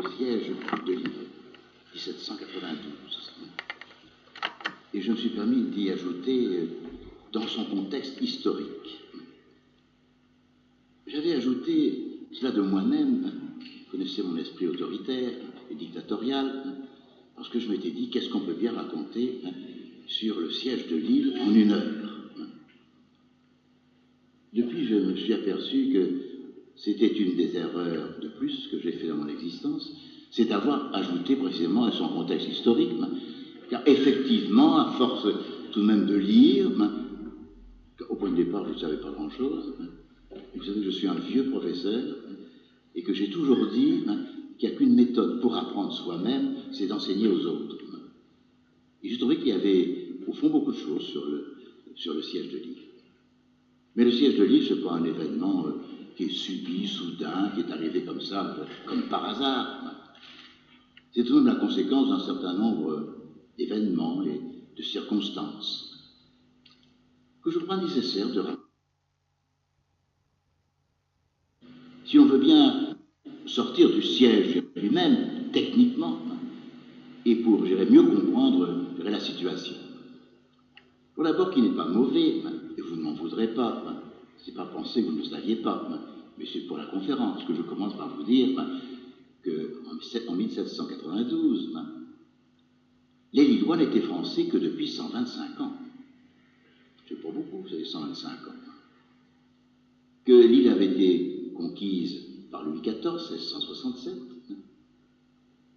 le siège de Lille, 1792. Et je me suis permis d'y ajouter dans son contexte historique. J'avais ajouté cela de moi-même, vous connaissez mon esprit autoritaire et dictatorial, parce que je m'étais dit, qu'est-ce qu'on peut bien raconter sur le siège de Lille en 1 heure. Depuis, je me suis aperçu que c'était une des erreurs de plus que j'ai fait dans mon existence, c'est d'avoir ajouté précisément à son contexte historique, car effectivement, à force tout de même de lire, au point de départ, je ne savais pas grand-chose, vous savez que je suis un vieux professeur, et que j'ai toujours dit qu'il n'y a qu'une méthode pour apprendre soi-même, c'est d'enseigner aux autres. Et j'ai trouvé qu'il y avait, au fond, beaucoup de choses sur le siège de Lille. Mais le siège de Lille, ce n'est pas un événement qui est subi, soudain, qui est arrivé comme ça, comme par hasard. C'est tout de même la conséquence d'un certain nombre d'événements et de circonstances que je crois nécessaire de rappeler. Si on veut bien sortir du siège lui-même, techniquement, et pour, je dirais, mieux comprendre la situation. Pour d'abord qu'il n'est pas mauvais, et vous ne m'en voudrez pas, c'est pas penser que vous ne le saviez pas, mais c'est pour la conférence que je commence par vous dire qu'en 1792, les Lillois n'étaient français que depuis 125 ans. C'est pas beaucoup, vous savez, 125 ans. Que l'île avait été conquise par Louis XIV, 1667,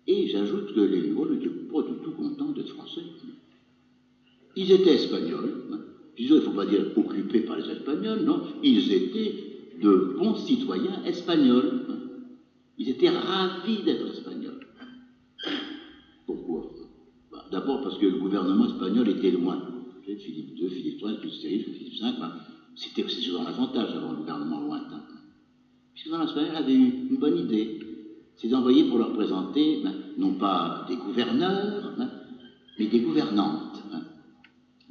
et j'ajoute que les Lillois n'étaient pas du tout contents d'être français. Ils étaient espagnols, il ne faut pas dire occupés par les Espagnols, non, ils étaient de bons citoyens espagnols. Ils étaient ravis d'être espagnols. Pourquoi? D'abord parce que le gouvernement espagnol était loin. Philippe II, Philippe III, Philippe V, c'était toujours un avantage d'avoir un gouvernement lointain. Puisque le gouvernement espagnol avait eu une bonne idée, c'est d'envoyer pour leur présenter, non pas des gouverneurs, mais des gouvernantes.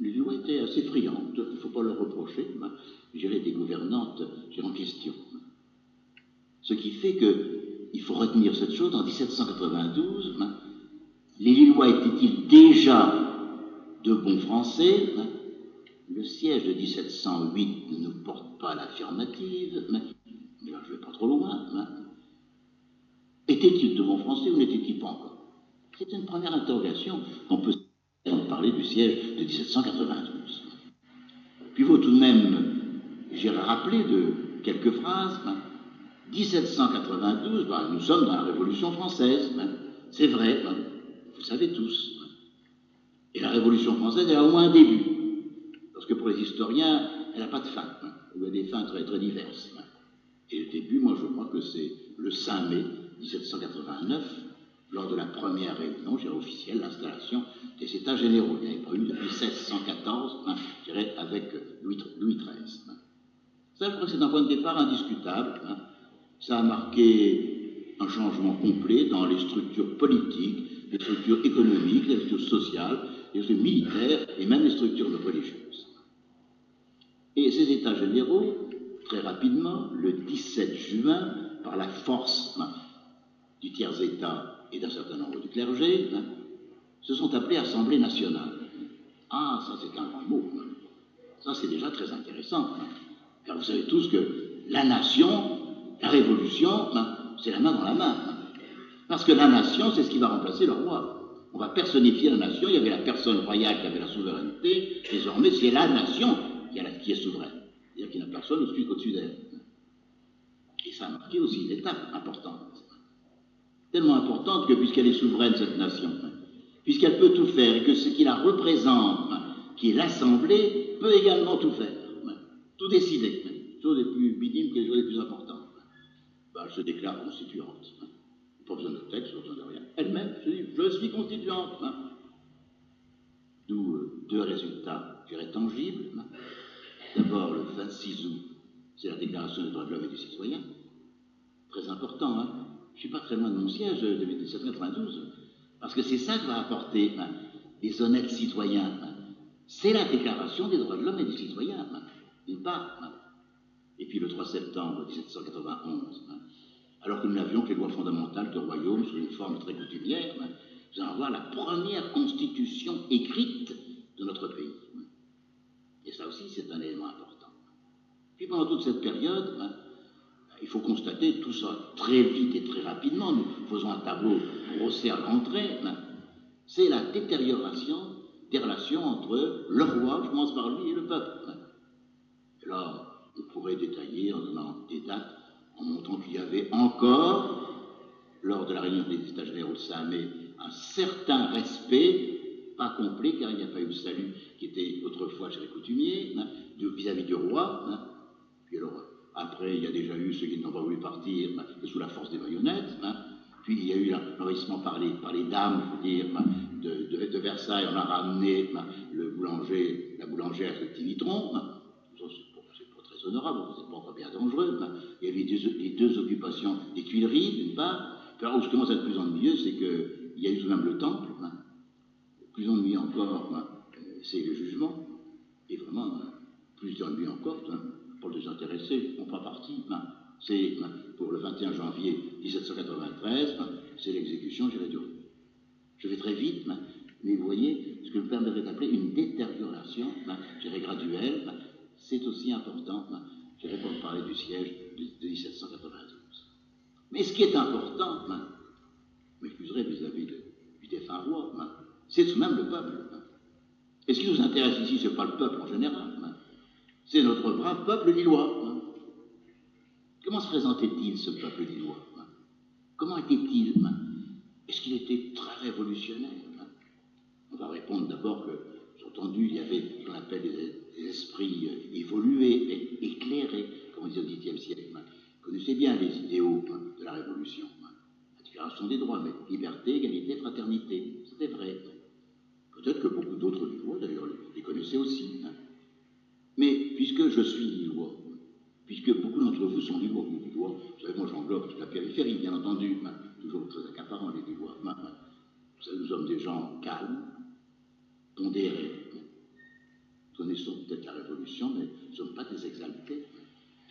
Les Lillois étaient assez friandes, il ne faut pas leur reprocher, gérer des gouvernantes, c'est en question. Ce qui fait qu'il faut retenir cette chose, en 1792, les Lillois étaient-ils déjà de bons Français? Le siège de 1708 ne nous porte pas l'affirmative, mais là je ne vais pas trop loin. Étaient-ils de bons Français ou n'étaient-ils pas encore? C'est une première interrogation qu'on peut parler du siège de 1792. Puis il faut tout de même, j'irai rappeler de quelques phrases. 1792, nous sommes dans la Révolution française, c'est vrai, vous savez tous. Et la Révolution française, elle a au moins un début, parce que pour les historiens, elle n'a pas de fin, il y a des fins très, très diverses. Et le début, moi je crois que c'est le 5 mai 1789, lors de la première réunion, officielle, l'installation des États généraux. Il n'y avait pas eu depuis 1614, je dirais, avec Louis XIII. Ça, je crois que c'est un point de départ indiscutable. Ça a marqué un changement complet dans les structures politiques, les structures économiques, les structures sociales, les structures militaires et même les structures religieuses. Et ces États généraux, très rapidement, le 17 juin, par la force du tiers-État et d'un certain nombre du clergé, se sont appelés Assemblée nationale. Ah, ça c'est un grand mot. Ça c'est déjà très intéressant. Car vous savez tous que la nation, la révolution, c'est la main dans la main. Parce que la nation, c'est ce qui va remplacer le roi. On va personnifier la nation. Il y avait la personne royale qui avait la souveraineté. Désormais, c'est la nation qui est souveraine. C'est-à-dire qu'il n'y a personne au-dessus d'elle. Et ça a marqué aussi une étape importante. Tellement importante que puisqu'elle est souveraine, cette nation, puisqu'elle peut tout faire, et que ce qui la représente, qui est l'Assemblée, peut également tout faire, tout décider, choses les plus minimes que les choses les plus importantes. Elle se déclare constituante. Pas besoin de texte, pas besoin de rien. Elle-même se dit, je suis constituante. D'où deux résultats, je dirais, tangibles. D'abord, le 26 août, c'est la Déclaration des droits de l'homme et du citoyen. Très important, Je ne suis pas très loin de mon siège de 1792, parce que c'est ça que va apporter les honnêtes citoyens. C'est la Déclaration des droits de l'homme et du citoyen, d'une part. Et puis le 3 septembre 1791, alors que nous n'avions que les lois fondamentales de royaume sous une forme très coutumière, nous allons avoir la première constitution écrite de notre pays. Et ça aussi, c'est un élément important. Puis pendant toute cette période, il faut constater tout ça très vite et très rapidement. Nous faisons un tableau brossé à grands traits. C'est la détérioration des relations entre le roi, je commence par lui, et le peuple. Et là, on pourrait détailler en donnant des dates, en montrant qu'il y avait encore, lors de la réunion des États généraux de 5 mai, un certain respect, pas complet, car il n'y a pas eu le salut qui était autrefois chez les coutumiers, vis-à-vis du roi. Puis alors, après, il y a déjà eu ceux qui n'ont pas voulu partir, sous la force des baïonnettes. Puis il y a eu l'envahissement par les dames, je veux dire, de Versailles. On a ramené la boulangère de Petit Vitron. C'est pas très honorable, c'est pas encore bien dangereux. Il y a eu les deux occupations des Tuileries, d'une part. Puis alors, ce qui commence à être plus ennuyeux, c'est qu'il y a eu tout de même le Temple. Plus ennuyeux encore, c'est le jugement. Et vraiment, plus ennuyeux encore, pour le désintéressé, on prend parti. C'est pour le 21 janvier 1793, c'est l'exécution Giré-Durieux. Je vais très vite, mais vous voyez, ce que le père m'avait d'appeler une détérioration, je dirais graduelle, c'est aussi important, je dirais, pour parler du siège de 1792. Mais ce qui est important, m'excuserez vis-à-vis du défunt roi, c'est tout de même le peuple. Et ce qui nous intéresse ici, ce n'est pas le peuple en général, c'est notre brave peuple lillois. Comment se présentait-il, ce peuple lillois? Comment était-il? Est-ce qu'il était très révolutionnaire? On va répondre d'abord que, j'ai entendu, il y avait ce qu'on appelle des esprits évolués et éclairés, comme on disait au XXe siècle. Ils connaissaient bien les idéaux de la Révolution. La déclaration des droits, mais liberté, égalité, fraternité. C'était vrai. Peut-être que beaucoup d'autres Lillois, d'ailleurs, les connaissaient aussi. Mais puisque je suis Lillois, puisque beaucoup d'entre vous sont Lillois, vous savez, moi j'englobe toute la périphérie, bien entendu, toujours très accaparant les Lillois. Vous savez, nous sommes des gens calmes, pondérés. Nous connaissons peut-être la Révolution, mais nous ne sommes pas des exaltés.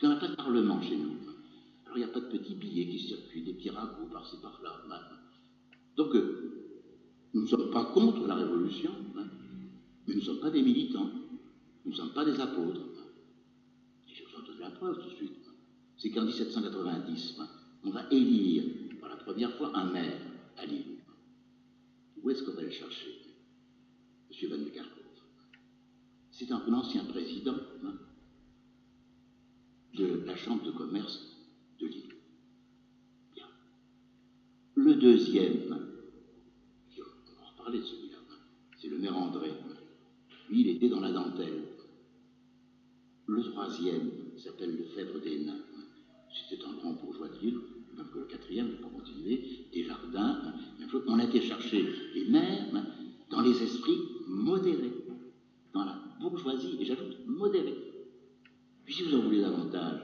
Il n'y a pas de parlement chez nous. Alors il n'y a pas de petits billets qui circulent, des petits ragots par-ci par-là. Donc, nous ne sommes pas contre la Révolution, mais nous ne sommes pas des militants. Nous ne sommes pas des apôtres. Et je vous en donne la preuve tout de suite. C'est qu'en 1790, on va élire pour la première fois un maire à Lille. Où est-ce qu'on va le chercher? M. Van de Kerkhove. C'est un ancien président de la Chambre de commerce de Lille. Bien. Le deuxième, on va en reparler de celui-là, c'est le maire André. Lui, il était dans la dentelle. Le troisième s'appelle Lefebvre des Nains. C'était un grand bourgeois de Lille, même que le quatrième, je ne vais pas continuer, Desjardins, même chose. On a été chercher les maires dans les esprits modérés, dans la bourgeoisie, et j'ajoute modérée. Puis si vous en voulez davantage,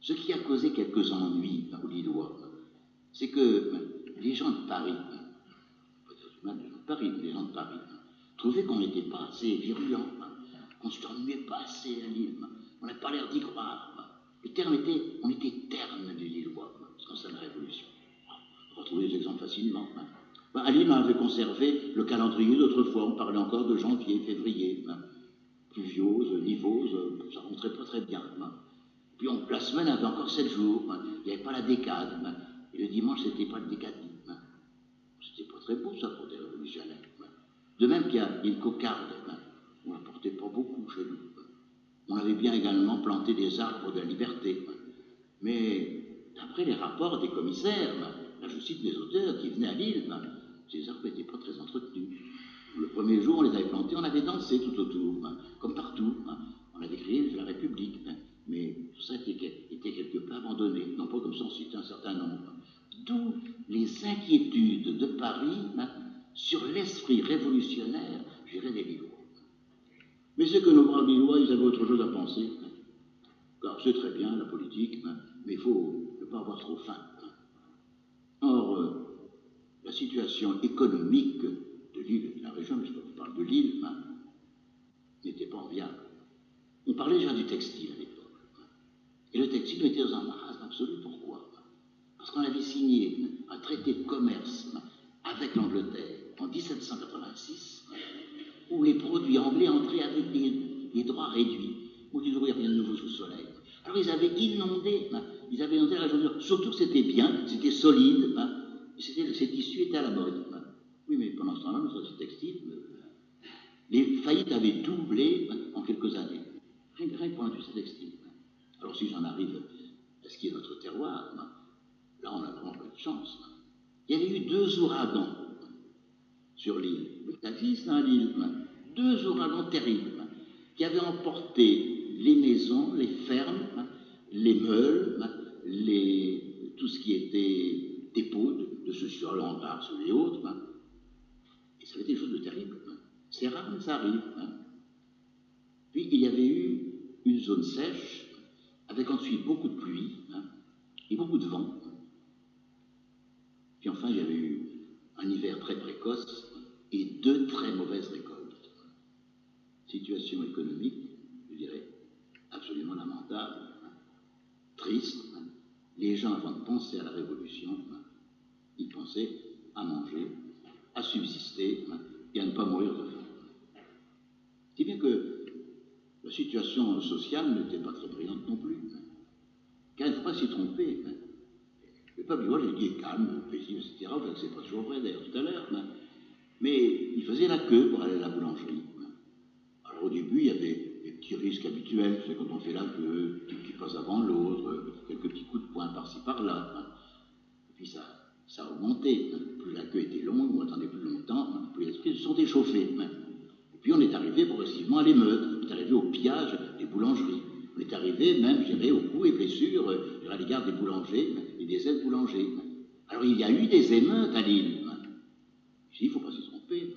ce qui a causé quelques ennuis aux Lillois, c'est que les gens de Paris, peut-être même les gens de Paris, mais les gens de Paris, trouvaient qu'on n'était pas assez virulents, qu'on ne se ennuyait pas assez à Lille, on n'a pas l'air d'y croire. Le terme était, on était terne les Lillois, ce qu'on la Révolution. On va trouver des exemples facilement. À Lille, on avait conservé le calendrier d'autrefois, on parlait encore de janvier, février, pluviose, nivose, ça rentrait pas très bien. Puis la semaine avait encore 7 jours, il n'y avait pas la décade, et le dimanche, c'était pas le décadie. C'était pas très beau, ça, pour des révolutionnaires. De même qu'il y a une cocarde, on n'en portait pas beaucoup chez nous. On avait bien également planté des arbres de la liberté. Mais d'après les rapports des commissaires, là je cite les auteurs qui venaient à Lille, ces arbres n'étaient pas très entretenus. Le premier jour, on les avait plantés, on avait dansé tout autour, comme partout. On avait crié la République, mais tout ça était quelque peu abandonné, non pas comme ça on citait un certain nombre. D'où les inquiétudes de Paris sur l'esprit révolutionnaire, je dirais, des Lillois. Mais c'est que nos braves Lillois, ils avaient autre chose à penser. Car c'est très bien la politique, mais il faut ne pas avoir trop faim. Or, la situation économique de Lille et de la région, mais je vous parle de Lille, n'était pas enviable. On parlait déjà du textile à l'époque. Et le textile était dans un marasme absolu. Pourquoi? parce qu'on avait signé un traité de commerce avec l'Angleterre en 1786, où les produits anglais entraient avec des droits réduits. Où il n'y avait rien de nouveau sous le soleil. Alors ils avaient inondé la région du Nord. Surtout que c'était bien, c'était solide, ces tissus étaient à la mode. Oui, mais pendant ce temps-là, notre société textile, les faillites avaient doublé en quelques années. Rien que pour l'industrie textile. Alors si j'en arrive à ce qui est notre terroir, là on a vraiment pas de chance. Il y avait eu 2 ouragans sur l'île. Ça existe, l'île. 2 ouragans terribles qui avaient emporté les maisons, les fermes, les meules, tout ce qui était dépôt de ce sur l'Angrasse ou les autres. Et ça avait été des choses de terribles. C'est rare, mais ça arrive. Puis il y avait eu une zone sèche, avec ensuite beaucoup de pluie et beaucoup de vent. Puis enfin, il y avait eu un hiver très précoce et 2 très mauvaises récoltes. Situation économique, je dirais, absolument lamentable, triste. Les gens, avant de penser à la Révolution, ils pensaient à manger, à subsister et à ne pas mourir de faim. Si bien que la situation sociale n'était pas très brillante non plus. Car il ne faut pas s'y tromper. Le peuple est calme, paisible, etc. C'est pas toujours vrai d'ailleurs tout à l'heure. Mais il faisait la queue pour aller à la boulangerie. Alors au début, il y avait des petits risques habituels, c'est quand on fait la queue, qui passe avant l'autre, quelques petits coups de poing par-ci par-là. Et puis ça a augmenté. Plus la queue était longue, on attendait plus longtemps, plus les esprits se sont échauffés. Et puis on est arrivé progressivement à l'émeute, on est arrivé au pillage des boulangeries. On est arrivé même, je dirais, aux coups et blessures à l'égard des boulangers et des aides boulangers. Alors il y a eu des émeutes à Lille. Je dis, il ne faut pas s'y tromper.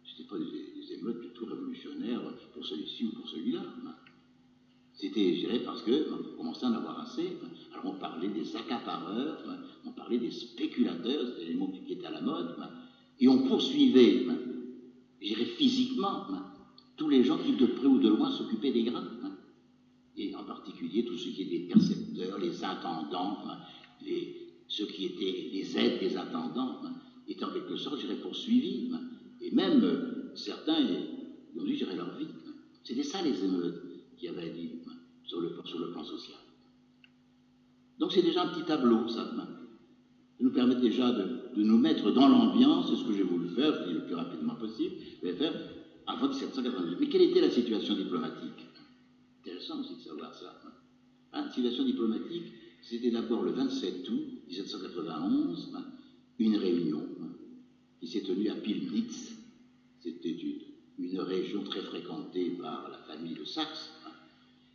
Ce n'étaient pas des émeutes du tout révolutionnaires pour celui-ci ou pour celui-là. C'était, je dirais, parce qu'on commençait à en avoir assez. Alors on parlait des accapareurs, on parlait des spéculateurs, c'était les mots qui étaient à la mode, et on poursuivait, je dirais, physiquement, tous les gens qui, de près ou de loin, s'occupaient des grains. Et en particulier tous ceux qui étaient percepteurs, les intendants, ceux qui étaient les aides des intendants, étaient en quelque sorte, je dirais, poursuivis. Et même certains ont dû gérer leur vie. C'était ça les émeutes qu'il y avait à dire sur le plan social. Donc c'est déjà un petit tableau, ça. Ça nous permet déjà de nous mettre dans l'ambiance, c'est ce que j'ai voulu faire, je dis le plus rapidement possible, je vais faire avant 1792. Mais quelle était la situation diplomatique? Intéressant aussi de savoir ça. La situation diplomatique, c'était d'abord le 27 août 1791, une réunion qui s'est tenue à Pillnitz. C'était une région très fréquentée par la famille de Saxe.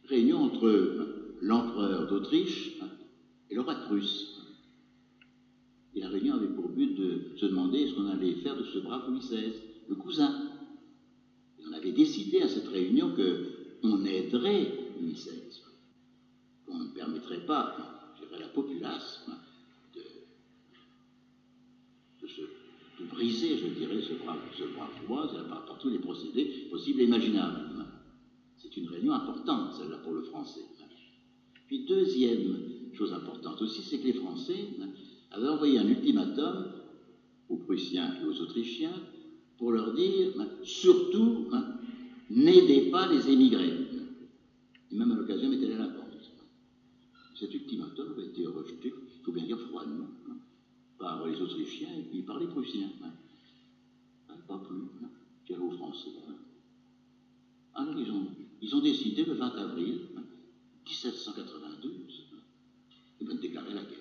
Réunion entre l'empereur d'Autriche et le roi de Prusse. Et la réunion avait pour but de se demander ce qu'on allait faire de ce brave Louis XVI, le cousin. Et on avait décidé à cette réunion qu'on aiderait Louis XVI, qu'on ne permettrait pas, je dirais, la populace de briser, je dirais, ce brave roi par tous les procédés possibles et imaginables. C'est une réunion importante, celle-là, pour le français. Puis deuxième chose importante aussi, c'est que les Français avaient envoyé un ultimatum aux Prussiens et aux Autrichiens pour leur dire, surtout, n'aidez pas les émigrés. Et même à l'occasion, mettez-les à la porte. Cet ultimatum a été rejeté, il faut bien dire froidement, par les Autrichiens et puis par les Prussiens. Pas plus, j'allais aux Français. Alors ils ont décidé le 20 avril 1792 de déclarer la guerre.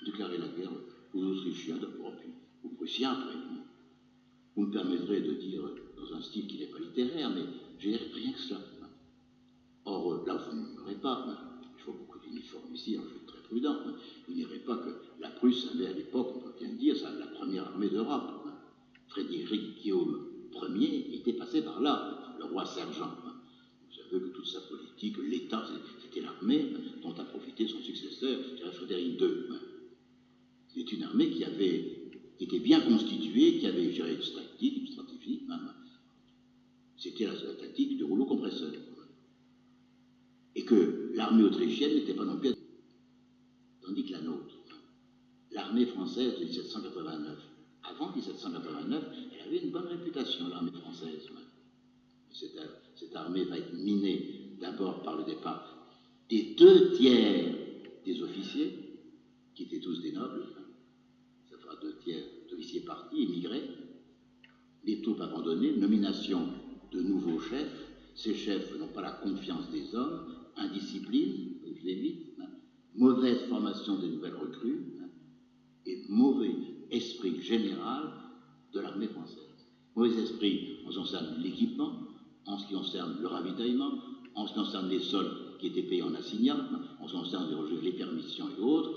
Déclarer la guerre aux Autrichiens d'abord, puis aux Prussiens après. Vous me permettrez de dire, dans un style qui n'est pas littéraire, mais j'ai rien que cela. Or, là, vous n'ignorez pas, je vois beaucoup d'uniformes ici, alors je suis très prudent, vous n'ignorez pas que la Prusse avait à l'époque, on peut bien dire, ça, la première armée d'Europe. Frédéric Guillaume Ier était passé par là, le roi sergent. Vous savez que toute sa politique, l'État, c'était l'armée dont a profité son successeur, Frédéric II. C'est une armée qui était bien constituée, qui avait géré une tactique, une stratégie. C'était la tactique du rouleau compresseur. Et que l'armée autrichienne n'était pas non plus tandis que la nôtre, l'armée française de 1789, avant 1789, elle avait une bonne réputation, l'armée française. Cette armée va être minée d'abord par le départ des 2 tiers des officiers, qui étaient tous des nobles, ça fera 2 tiers d'officiers partis, émigrés, les troupes abandonnées, nomination de nouveaux chefs. Ces chefs n'ont pas la confiance des hommes, indiscipline, je vais vite, mauvaise formation des nouvelles recrues, et mauvais esprit général de l'armée française. Mauvais esprit en ce qui concerne l'équipement, en ce qui concerne le ravitaillement, en ce qui concerne les soldes qui étaient payés en assignat, en ce qui concerne les permissions et autres.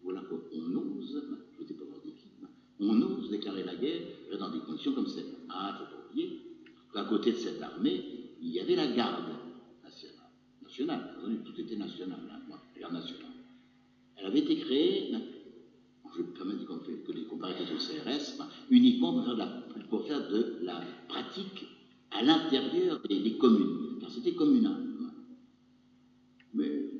Voilà qu'on ose, je ne sais pas voir de qui, on ose déclarer la guerre dans des conditions comme celle-là. Ah, il ne faut pas oublier qu'à côté de cette armée, il y avait la garde nationale. Nationale, tout était national, la garde nationale. Elle avait été créée, je vais me permettre que des comparaisons au CRS, uniquement pour faire de la pratique à l'intérieur des communes, car c'était communal. Mais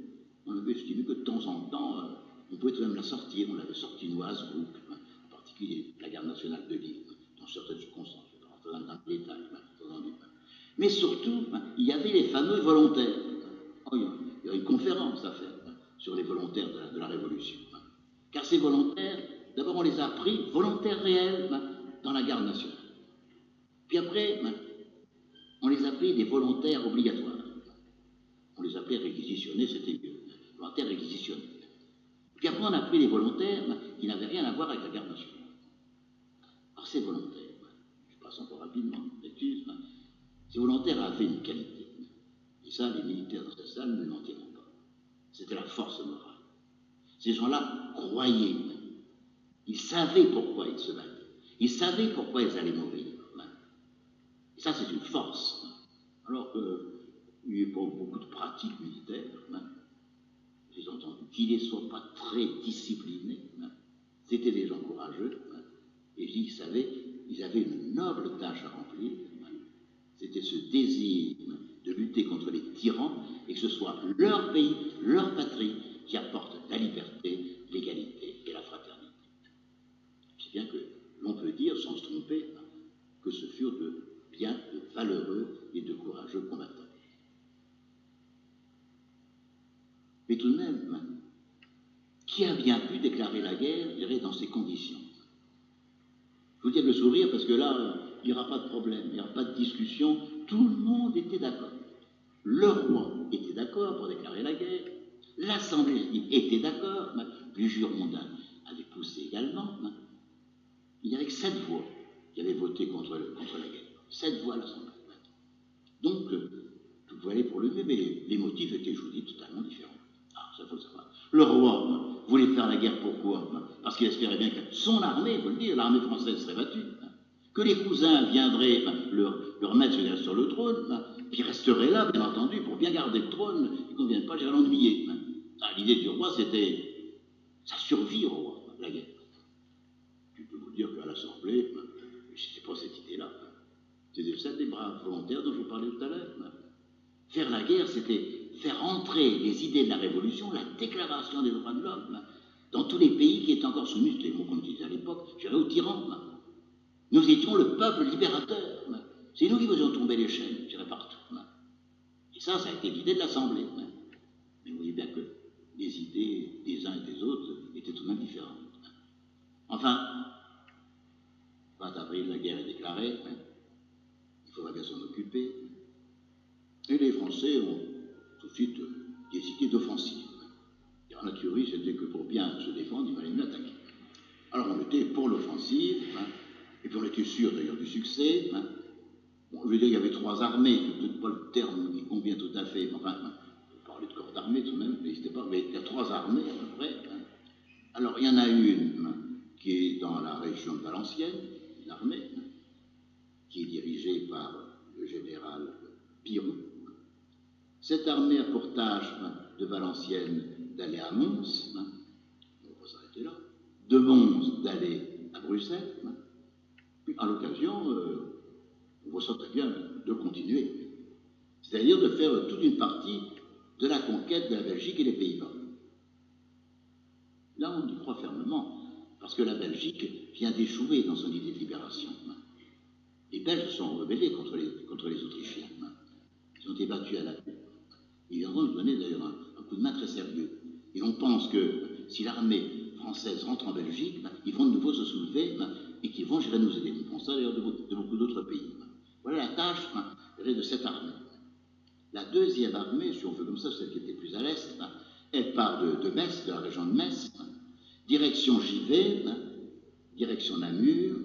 on avait estimé que de temps en temps, on pouvait tout de même la sortir. On l'avait sortie nous à Hasbrook, en particulier la garde nationale de Lille, dans certaines circonstances, je vais rentrer dans les détails. Mais surtout, il y avait les fameux volontaires. Oh, il y a une conférence à faire sur les volontaires de la Révolution. Car ces volontaires, d'abord on les a pris volontaires réels dans la garde nationale. Puis après, on les a pris des volontaires obligatoires. On les appelait réquisitionnés, c'était mieux. Volontaires réquisitionnés. Puis après, on a pris des volontaires qui n'avaient rien à voir avec la garde nationale. Alors ces volontaires, je passe encore rapidement, ces volontaires avaient une qualité. Et ça, les militaires dans cette salle ne mentiront pas. C'était la force morale. Ces gens-là croyaient. Ils savaient pourquoi ils se battaient. Ils savaient pourquoi ils allaient mourir. Et ça, c'est une force. Alors qu'il n'y a pas beaucoup de pratiques militaires, j'ai entendu, qu'ils ne soient pas très disciplinés. C'était des gens courageux. Et je dis qu'ils savaient, ils avaient une noble tâche à remplir. C'était ce désir de lutter contre les tyrans et que ce soit leur pays, leur patrie qui apporte la liberté, l'égalité et la fraternité. C'est bien que l'on peut dire, sans se tromper, que ce furent de valeureux et de courageux combattants. Mais tout de même, qui a bien pu déclarer la guerre, je dirais, dans ces conditions? Je vous dis le sourire parce que là, il n'y aura pas de problème, il n'y aura pas de discussion, tout le monde était d'accord. Le roi était d'accord pour déclarer la guerre, l'Assemblée était d'accord, le jure mondain avait poussé également. Il n'y avait que 7 voix qui avaient voté contre la guerre. 7 voix à l'Assemblée. Donc, tout pouvait aller pour le mieux, mais les motifs étaient, je vous dis, totalement différents. Ah, ça faut le savoir. Le roi voulait faire la guerre pourquoi? Parce qu'il espérait bien que son armée, il faut le dire, l'armée française serait battue, que les cousins viendraient leur mettre sur le trône, puis resteraient là, bien entendu, pour bien garder le trône, et qu'on ne vienne pas gérer l'ennuyer. L'idée du roi, c'était sa survie au roi, la guerre. Je peux vous dire qu'à l'Assemblée, je n'ai pas cette idée-là. C'était ça des braves volontaires dont je vous parlais tout à l'heure. Faire la guerre, c'était faire entrer les idées de la Révolution, la déclaration des droits de l'homme, dans tous les pays qui étaient encore soumis, c'était les mots qu'on utilisait à l'époque, j'allais aux tyrans. Nous étions le peuple libérateur. C'est nous qui faisions tomber les chaînes, je dirais partout. Et ça a été l'idée de l'Assemblée. Mais vous voyez bien que les idées des uns et des autres étaient tout de même différentes. Enfin, 20 avril, la guerre est déclarée. Il faudra bien s'en occuper. Et les Français ont tout de suite décidé d'offensive. En nature, c'était que pour bien se défendre, il fallait mieux attaquer. Alors on était pour l'offensive, et puis on était sûr d'ailleurs du succès. Bon, je veux dire, il y avait 3 armées, peut-être pas le terme qui convient tout à fait, enfin, on parlait de corps d'armée tout de même, n'hésitez pas, mais il y a 3 armées à peu près. Alors il y en a une qui est dans la région de Valenciennes, une armée, qui est dirigée par le général Biron. Cette armée a pour tâche de Valenciennes d'aller à Mons, on va s'arrêter là, de Mons d'aller à Bruxelles, puis à l'occasion, on voit ça très bien, de continuer. C'est-à-dire de faire toute une partie de la conquête de la Belgique et des Pays-Bas. crois fermement, parce que la Belgique vient d'échouer dans son idée de libération. Les Belges se sont rebellés contre les Autrichiens. Ils ont été battus à la queue. Ils vont nous donner d'ailleurs un coup de main très sérieux. Et on pense que si l'armée française rentre en Belgique, ils vont de nouveau se soulever et qu'ils vont gérer nous aider. On pense ça d'ailleurs de beaucoup d'autres pays. Voilà la tâche de cette armée. La deuxième armée, si on veut comme ça, celle qui était plus à l'est, elle part de Metz, de la région de Metz, direction Givet, direction Namur,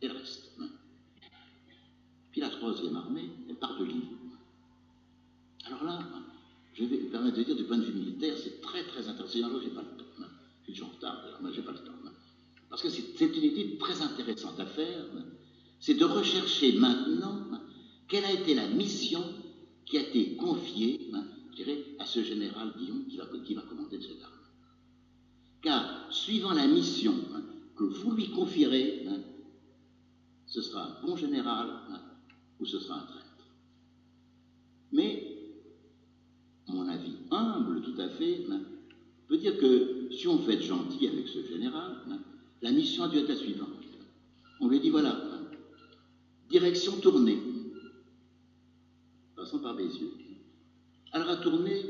et le reste. Puis la troisième armée, elle part de Lille. Alors là, je vais me permettre de dire, du point de vue militaire, c'est très très intéressant. Alors, j'ai pas le temps. Je suis déjà en retard, d'ailleurs, mais j'ai pas le temps. Parce que c'est une étude très intéressante à faire. C'est de rechercher maintenant quelle a été la mission qui a été confiée, je dirais, à ce général Guillaume qui va commander cette armée. Car, suivant la mission que vous lui confierez, ce sera un bon général ou ce sera un traître. Mais, mon avis humble tout à fait, peut dire que si on veut être gentil avec ce général, la mission a dû être la suivante. On lui dit voilà, direction tournée, passant par Bézieux. Alors à tourner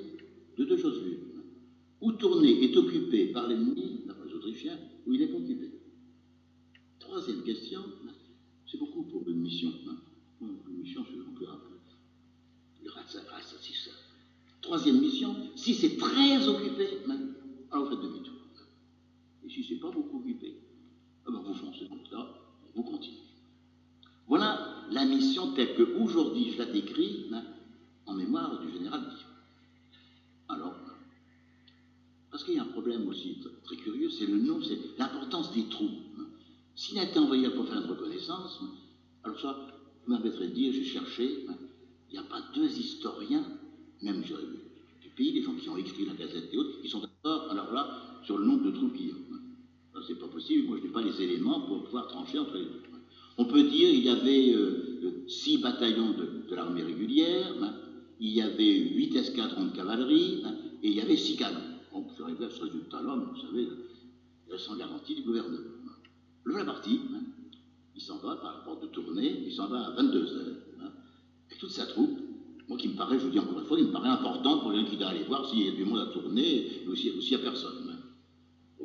de deux choses l'une. Ou tourner est occupé par l'ennemi, par les Autrichiens, ou il n'est pas occupé. Troisième question, c'est beaucoup pour une mission. Une mission, c'est un peu rapide. Le rat, ça. Troisième mission, si c'est très occupé, alors vous faites demi-tour. Et si c'est pas beaucoup occupé, alors vous foncez dans le tas, vous continuez. Voilà la mission telle qu'aujourd'hui je la décris en mémoire du général Guillaume. Alors, parce qu'il y a un problème aussi très curieux, c'est le nom, c'est l'importance des troupes. S'il a été envoyé pour faire une reconnaissance, alors ça, vous m'arrêterez de dire, j'ai cherché, il n'y a pas deux historiens, même du pays, des gens qui ont écrit la Gazette et autres, qui sont d'accord, alors là, sur le nombre de troupes qu'il y a. C'est pas possible, moi je n'ai pas les éléments pour pouvoir trancher entre les deux. On peut dire qu'il y avait 6 bataillons de l'armée régulière, il y avait 8 escadrons de cavalerie, et il y avait 6 canons. On peut arriver à ce résultat-là, mais vous savez, sans garantie du gouvernement. Le voilà parti, il s'en va par la porte de tournée, il s'en va à 22h, avec toute sa troupe. Moi qui me paraît, je vous dis encore une fois, il me paraît important pour quelqu'un qui doit aller voir s'il y a du monde à tourner, ou s'il n'y a personne.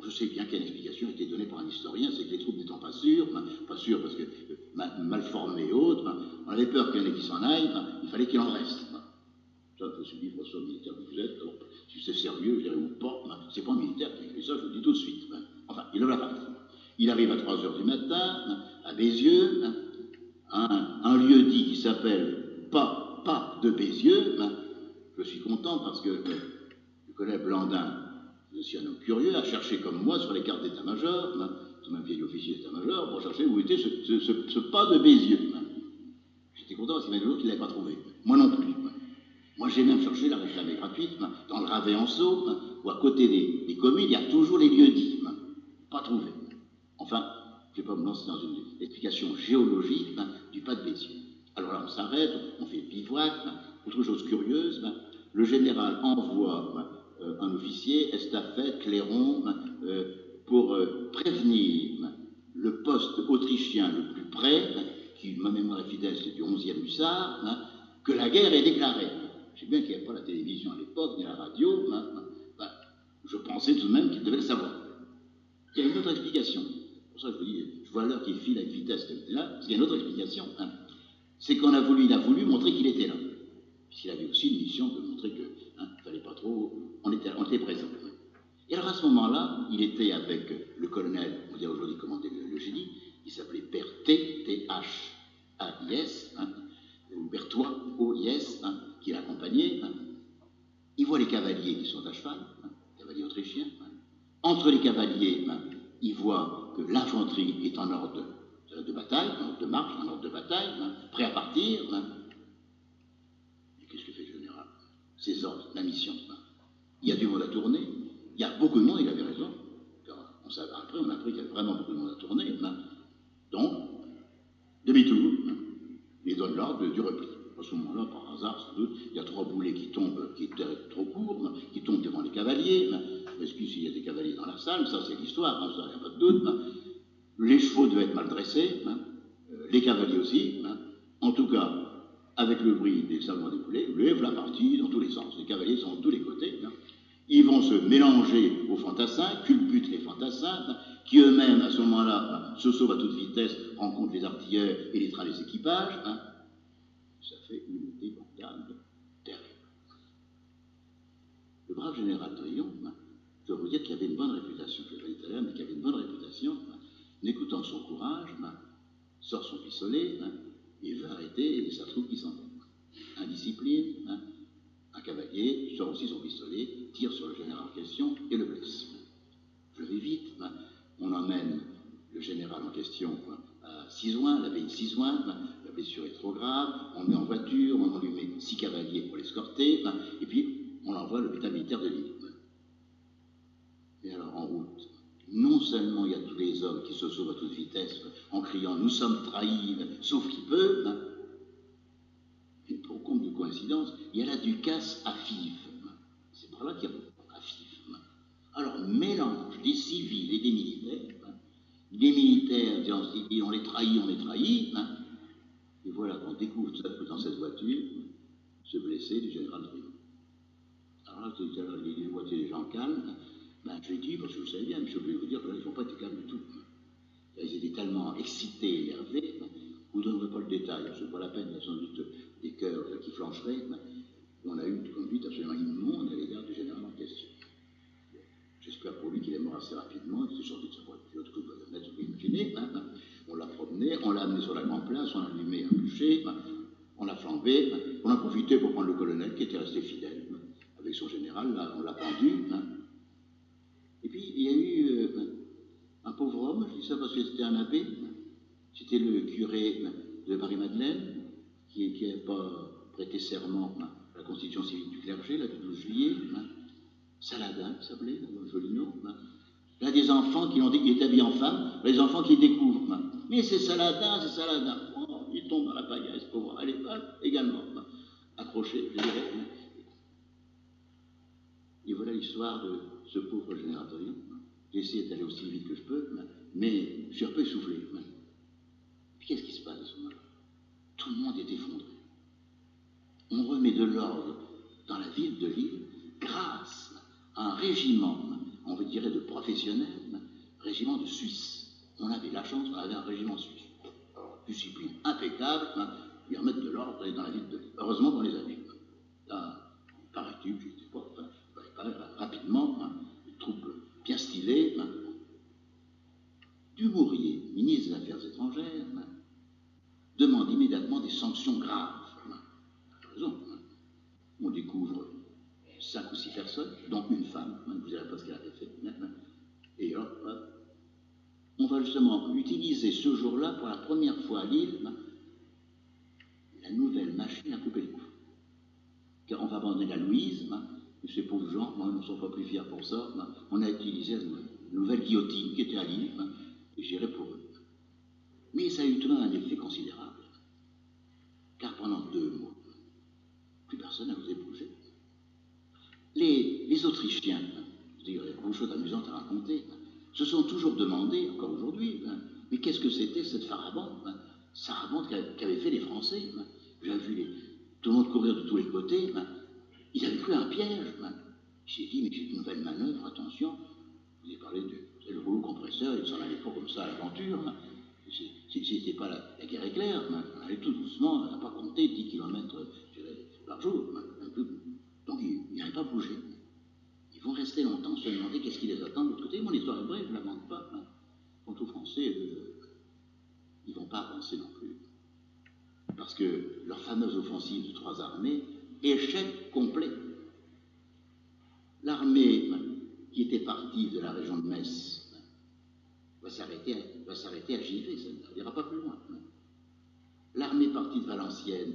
Je sais bien qu'il y a une explication qui a été donnée par un historien, c'est que les troupes n'étant pas sûres parce que mal formées et autres, on avait peur qu'il y en ait qui s'en aillent, il fallait qu'il en reste. Ça, je me suis dit, François, militaire que vous êtes, alors, si c'est sérieux, je dirais, ou pas, c'est pas un militaire qui écrit ça, je vous le dis tout de suite. Enfin, il est là parti. Il arrive à 3h du matin, à Bézieux, un lieu-dit qui s'appelle pas de Bézieux. Je suis content parce que le collègue Blandin, c'est aussi un homme curieux, a cherché comme moi sur les cartes d'état-major, c'est un vieil officier d'état-major, pour chercher où était ce pas de Bézieux. J'étais content parce qu'il y avait l'autre qui ne l'avait pas trouvé. Moi non plus. Moi j'ai même cherché la réclamée gratuite, dans le Ravay-en-Sault, où à côté des communes, il y a toujours les lieux-dits. Pas trouvé. Enfin, je ne vais pas me lancer dans une explication géologique du pas de Bézieux. Alors là, on s'arrête, on fait le bivouac. Autre chose curieuse, le général envoie un officier, estafette, clairon, pour prévenir le poste autrichien le plus près, qui, ma mémoire est fidèle, c'est du 11e hussard, que la guerre est déclarée. Je sais bien qu'il n'y avait pas la télévision à l'époque, ni la radio, je pensais tout de même qu'il devait le savoir. Il y a une autre explication. Pour ça, je vous dis, je vois l'heure qui file à une vitesse là, parce qu'il y a une autre explication. C'est il a voulu montrer qu'il était là. Puisqu'il avait aussi une mission de montrer qu'il ne fallait pas trop, on était présent. Et alors à ce moment-là, il était avec le colonel, on dirait aujourd'hui commandé le génie, il s'appelait Berthet, T-H-A-I-S, ou Berthois, O-I-S, qui l'accompagnait. Il voit les cavaliers qui sont à cheval, cavaliers autrichiens. Entre les cavaliers, il voit que l'infanterie est en ordre de bataille, en ordre de marche, en ordre de bataille, prêt à partir. Et qu'est-ce que fait le général? Ses ordres, la mission. Il y a du monde à tourner, il y a beaucoup de monde, il avait raison. Après, on a appris qu'il y avait vraiment beaucoup de monde à tourner. Donc, demi-tour, il donne l'ordre du repli. À ce moment-là, par hasard, sans doute, il y a 3 boulets qui tombent, qui étaient trop courts, qui tombent devant les cavaliers. Mais ce puisqu'il y a des cavaliers dans la salle, ça c'est l'histoire, hein, ça il n'y a pas de doute. Hein. Les chevaux devaient être mal dressés, hein, les cavaliers aussi, hein. En tout cas, avec le bruit des sabots des poulets, lève la partie dans tous les sens. Les cavaliers sont de tous les côtés. Hein. Ils vont se mélanger aux fantassins, culbutent les fantassins, hein, qui eux-mêmes, à ce moment-là, se sauvent à toute vitesse, rencontrent les artilleurs et les trains des équipages. Hein. Ça fait une débandade terrible. Le brave général Drillon, hein, je dois vous dire qu'il avait une bonne réputation, je ne l'ai pas dit tout à l'heure, mais qu'il avait une bonne réputation, hein, en écoutant son courage, hein, sort son pistolet, hein, et veut arrêter sa troupe qui s'en va. Indiscipline, hein, un cavalier sort aussi son pistolet, tire sur le général en question et le blesse. Je vais vite, hein, on emmène le général en question à Sizouin, l'abbaye de Sizouin, hein, la blessure est trop grave, on le met en voiture, on lui met 6 cavaliers pour l'escorter, hein, et puis on l'envoie à l'hôpital militaire de Lille. Et alors en route, non seulement il y a tous les hommes qui se sauvent à toute vitesse en criant « Nous sommes trahis, sauf qui peut hein », mais pour compte de coïncidence, il y a la ducasse à Fives. C'est par là qu'il y a à Fives. Alors mélange des civils et des militaires. Les militaires disant « On les trahit, on les trahit hein ». Et voilà qu'on découvre tout ça dans cette voiture, ce blessé du général Drillon. Alors là, les voitures des gens calmes, ben, je l'ai dit, parce que vous savez bien, mais je peux vous dire que là, ils n'ont pas été calmes du tout. Ils étaient tellement excités, énervés, vous ne donnerez pas le détail, ce n'est pas la peine, il y a sans doute des cœurs qui flancheraient, mais on a eu une conduite absolument immonde à l'égard du général en question. J'espère pour lui qu'il est mort assez rapidement, il s'est sorti de sa voiture, de coup de baïonnette, vous imaginez, on l'a promené, on l'a amené sur la grande place, on l'a allumé un bûcher, on l'a flambé, on a profité pour prendre le colonel qui était resté fidèle. Avec son général, là, on l'a pendu. Hein. Et puis, il y a eu un pauvre homme, je dis ça parce que c'était un abbé, c'était le curé de Marie-Madeleine, qui n'avait pas prêté serment à la constitution civile du clergé, là, du 12 juillet. Hein. Saladin, il s'appelait, un joli nom. Hein. Là, des enfants qui l'ont dit qu'il était habillé en femme, les enfants qui découvrent. Hein. Mais c'est Saladin, c'est Saladin. Oh, il tombe dans la pagaille, ce pauvre. Elle est pas également accroché, je dirais. Et voilà l'histoire de ce pauvre général Drillon. J'ai essayé d'aller aussi vite que je peux, mais je suis un peu essoufflé. Puis qu'est-ce qui se passe à ce moment-là? Tout le monde est effondré. On remet de l'ordre dans la ville de Lille grâce à un régiment, on va dire de professionnels, régiment de Suisse. On avait la chance, on avait un régiment suisse. Discipline impeccable, ils remettent de l'ordre dans la ville de Lille. Heureusement qu'on les a vus. Là, paraît-il, je ne sais pas, rapidement, une troupe bien stylée. Dumouriez, ministre des Affaires étrangères, demande immédiatement des sanctions graves. Il a raison. On découvre 5 ou 6 personnes, dont une femme, vous ne verrez pas ce qu'elle avait fait. Et on va justement utiliser ce jour-là, pour la première fois à Lille, la nouvelle machine à couper les coups. Car on va abandonner la Louise, et ces pauvres gens, ne sont pas plus fiers pour ça, on a utilisé la nouvelle guillotine qui était à Lille, et j'irai pour eux. Mais ça a eu tout de même un effet considérable. Car pendant 2 mois, plus personne n'a osé bouger. Les Autrichiens, je dirais, beaucoup de choses amusantes à raconter, se sont toujours demandé, encore aujourd'hui, mais qu'est-ce que c'était cette sarabande qu'avaient fait les Français. J'ai vu tout le monde courir de tous les côtés, ils avaient cru un piège. J'ai dit, mais c'est une nouvelle manœuvre, attention. Vous avez parlé du rouleau compresseur, il s'en allait pas comme ça à l'aventure. C'était pas la guerre éclair, on allait tout doucement, on n'a pas compté 10 km par jour. Donc ils n'avaient pas bougé. Ils vont rester longtemps se demander qu'est-ce qui les attend de l'autre côté. Mon histoire est vraie, je ne l'invente pas. Quant aux Français, ils ne vont pas avancer non plus. Parce que leur fameuse offensive de 3 armées, échec complet. L'armée qui était partie de la région de Metz va s'arrêter à Givet, ça n'ira pas plus loin. L'armée partie de Valenciennes,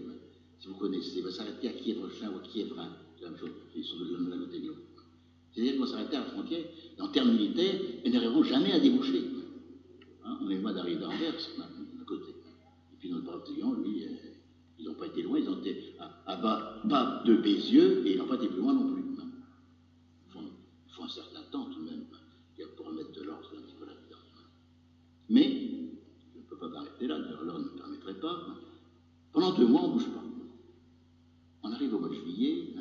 si vous connaissez, va s'arrêter à Kievrechin ou à Kievrin, c'est la même chose, ils sont de la Monténégro. C'est-à-dire qu'ils vont s'arrêter à la frontière, et en termes militaires, ils n'arriveront jamais à déboucher. On est loin d'arriver à Anvers, à côté. Et puis notre brave Drillon, lui, ils n'ont pas été loin, ils ont été à bas de Bézieux, et ils n'ont pas été plus loin non plus. Il faut un certain temps, tout pendant 2 mois, on ne bouge pas. On arrive au mois de juillet,